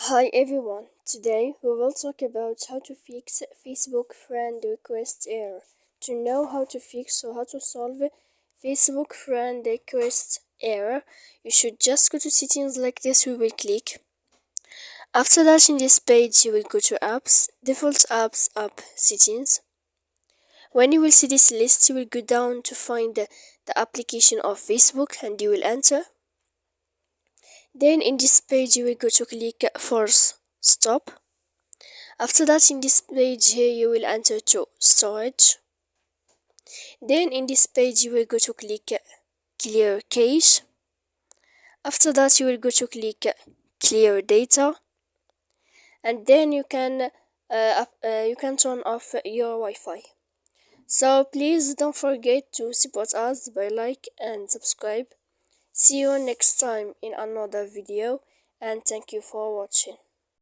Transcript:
Hi everyone, today we will talk about how to fix Facebook friend request error. To know how to fix or how to solve Facebook friend request error, you should just go to settings like this. We will click. After that, in this page you will go to apps, default apps, app settings. When you will see this list, you will go down to find the application of Facebook and you will enter. Then in this page you will go to click force stop. After that, in this page here you will enter to storage. Then in this page you will go to click clear cache. After that you will go to click clear data, and then you can turn off your Wi-Fi. So please don't forget to support us by like and subscribe. See you next time in another video, and thank you for watching.